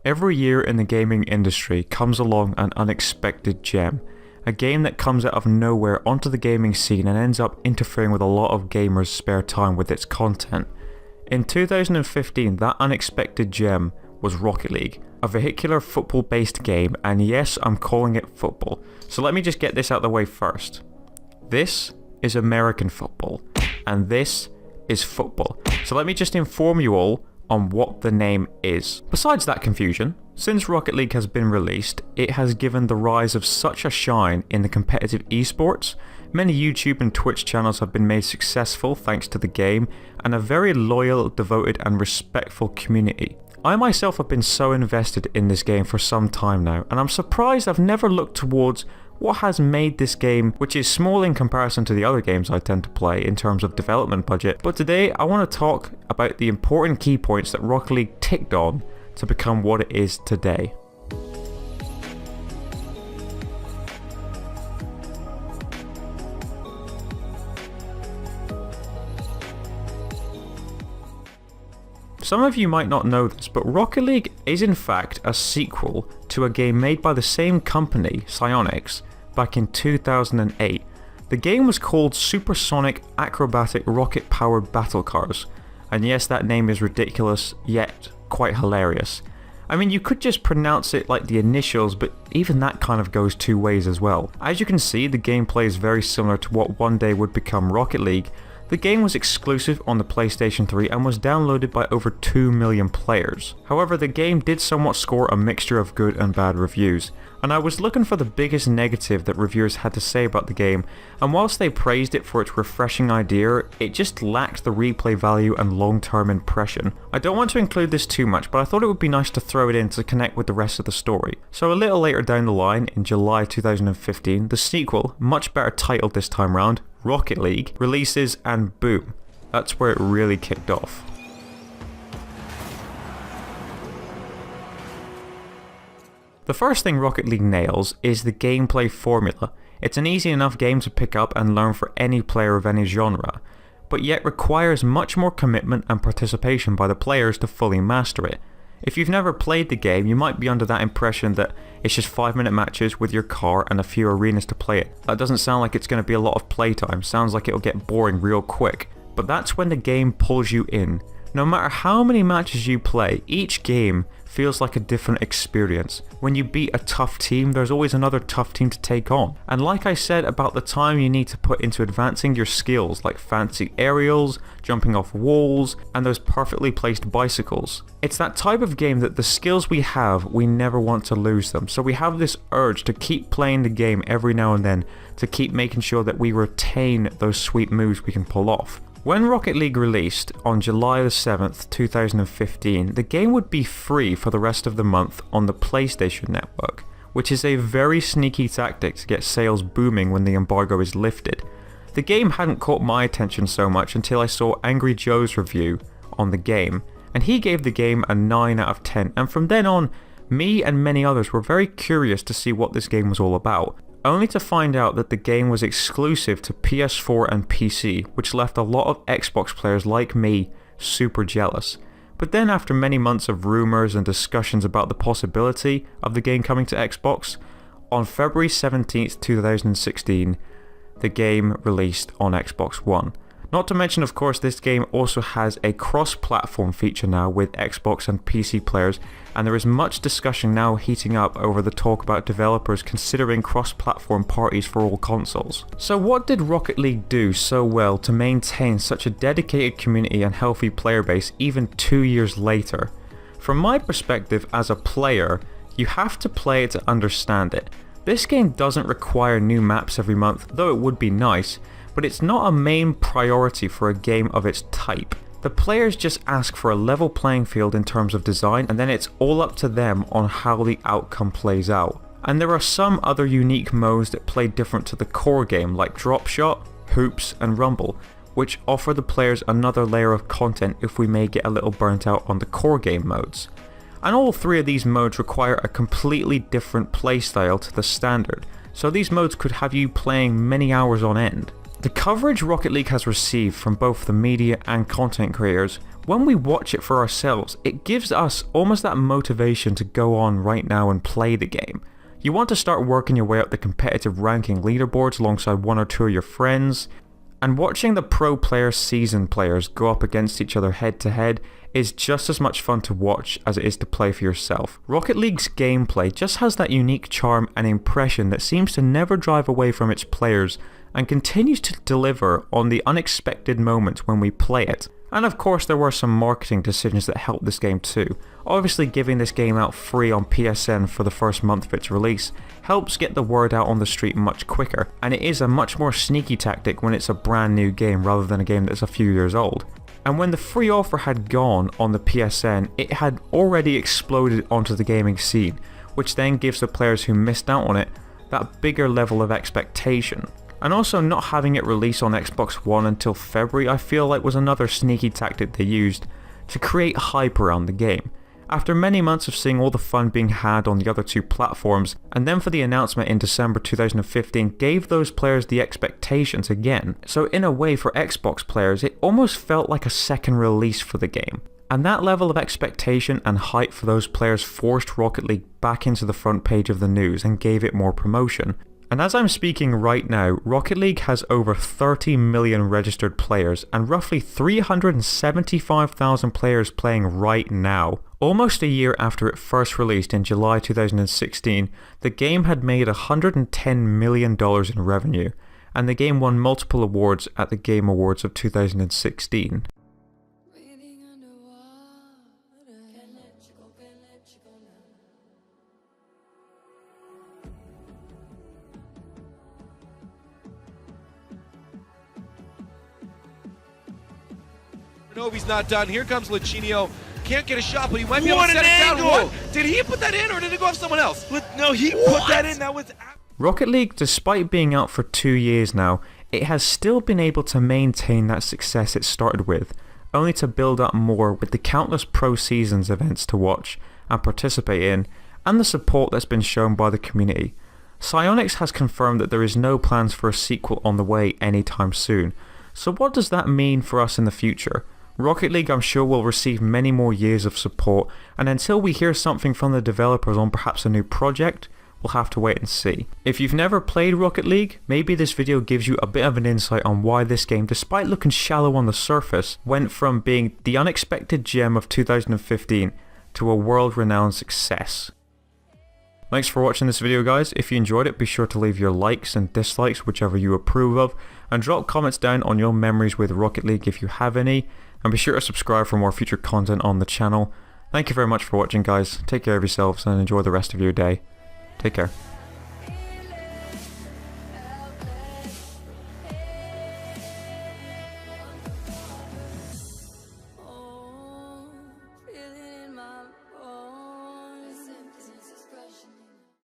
Every year in the gaming industry comes along an unexpected gem, a game that comes out of nowhere onto the gaming scene and ends up interfering with a lot of gamers' spare time with its content. In 2015, that unexpected gem was Rocket League, a vehicular football-based game, and yes, I'm calling it football. So let me just get this out of the way first. This is American football, and this is football. So let me just inform you all on what the name is. Besides that confusion, since Rocket League has been released, it has given the rise of such a shine in the competitive esports. Many YouTube and Twitch channels have been made successful thanks to the game, and a very loyal, devoted and respectful community. I myself have been so invested in this game for some time now, and I'm surprised I've never looked towards what has made this game, which is small in comparison to the other games I tend to play in terms of development budget. But today I want to talk about the important key points that Rocket League ticked on to become what it is today. Some of you might not know this, but Rocket League is in fact a sequel to a game made by the same company, Psyonix, back in 2008. The game was called Supersonic Acrobatic Rocket Powered Battle Cars, and yes, that name is ridiculous, yet quite hilarious. I mean, you could just pronounce it like the initials, but even that kind of goes two ways as well. As you can see, the gameplay is very similar to what one day would become Rocket League. The game was exclusive on the PlayStation 3 and was downloaded by over 2 million players. However, the game did somewhat score a mixture of good and bad reviews, and I was looking for the biggest negative that reviewers had to say about the game, and whilst they praised it for its refreshing idea, it just lacked the replay value and long-term impression. I don't want to include this too much, but I thought it would be nice to throw it in to connect with the rest of the story. So a little later down the line, in July 2015, the sequel, much better titled this time round, Rocket League, releases, and boom, that's where it really kicked off. The first thing Rocket League nails is the gameplay formula. It's an easy enough game to pick up and learn for any player of any genre, but yet requires much more commitment and participation by the players to fully master it. If you've never played the game, you might be under that impression that it's just 5-minute matches with your car and a few arenas to play it. That doesn't sound like it's going to be a lot of playtime, sounds like it'll get boring real quick. But that's when the game pulls you in. No matter how many matches you play, each game feels like a different experience. When you beat a tough team, there's always another tough team to take on. And like I said about the time you need to put into advancing your skills, like fancy aerials, jumping off walls, and those perfectly placed bicycles. It's that type of game that the skills we have, we never want to lose them. So we have this urge to keep playing the game every now and then, to keep making sure that we retain those sweet moves we can pull off. When Rocket League released on July the 7th, 2015, the game would be free for the rest of the month on the PlayStation Network, which is a very sneaky tactic to get sales booming when the embargo is lifted. The game hadn't caught my attention so much until I saw Angry Joe's review on the game, and he gave the game a 9 out of 10, and from then on, me and many others were very curious to see what this game was all about. Only to find out that the game was exclusive to PS4 and PC, which left a lot of Xbox players like me super jealous. But then after many months of rumours and discussions about the possibility of the game coming to Xbox, on February 17th, 2016, the game released on Xbox One. Not to mention, of course, this game also has a cross-platform feature now with Xbox and PC players, and there is much discussion now heating up over the talk about developers considering cross-platform parties for all consoles. So what did Rocket League do so well to maintain such a dedicated community and healthy player base even 2 years later? From my perspective as a player, you have to play it to understand it. This game doesn't require new maps every month, though it would be nice, but it's not a main priority for a game of its type. The players just ask for a level playing field in terms of design, and then it's all up to them on how the outcome plays out. And there are some other unique modes that play different to the core game, like Drop Shot, Hoops and Rumble, which offer the players another layer of content if we may get a little burnt out on the core game modes. And all three of these modes require a completely different playstyle to the standard, so these modes could have you playing many hours on end. The coverage Rocket League has received from both the media and content creators when we watch it for ourselves, it gives us almost that motivation to go on right now and play the game. You want to start working your way up the competitive ranking leaderboards alongside one or two of your friends, and watching the pro players, seasoned players go up against each other head to head is just as much fun to watch as it is to play for yourself. Rocket League's gameplay just has that unique charm and impression that seems to never drive away from its players and continues to deliver on the unexpected moments when we play it. And of course there were some marketing decisions that helped this game too. Obviously giving this game out free on PSN for the first month of its release helps get the word out on the street much quicker, and it is a much more sneaky tactic when it's a brand new game rather than a game that's a few years old. And when the free offer had gone on the PSN, it had already exploded onto the gaming scene, which then gives the players who missed out on it that bigger level of expectation. And also not having it release on Xbox One until February I feel like was another sneaky tactic they used to create hype around the game. After many months of seeing all the fun being had on the other two platforms, and then for the announcement in December 2015 gave those players the expectations again. So in a way for Xbox players it almost felt like a second release for the game. And that level of expectation and hype for those players forced Rocket League back into the front page of the news and gave it more promotion. And as I'm speaking right now, Rocket League has over 30 million registered players and roughly 375,000 players playing right now. Almost a year after it first released in July 2016, the game had made $110 million in revenue, and the game won multiple awards at the Game Awards of 2016. Novi's not done. Here comes Lichinio. Can't get a shot, but he might be able to set it down. What? Did he put that in, or did it go off someone else? No, he put that in. That was... Rocket League, despite being out for 2 years now, it has still been able to maintain that success it started with, only to build up more with the countless Pro Seasons events to watch and participate in, and the support that's been shown by the community. Psyonix has confirmed that there is no plans for a sequel on the way anytime soon. So what does that mean for us in the future? Rocket League I'm sure will receive many more years of support, and until we hear something from the developers on perhaps a new project, we'll have to wait and see. If you've never played Rocket League, maybe this video gives you a bit of an insight on why this game, despite looking shallow on the surface, went from being the unexpected gem of 2015 to a world-renowned success. Thanks for watching this video guys. If you enjoyed it, be sure to leave your likes and dislikes, whichever you approve of, and drop comments down on your memories with Rocket League if you have any, and be sure to subscribe for more future content on the channel. Thank you very much for watching guys, take care of yourselves and enjoy the rest of your day. Take care.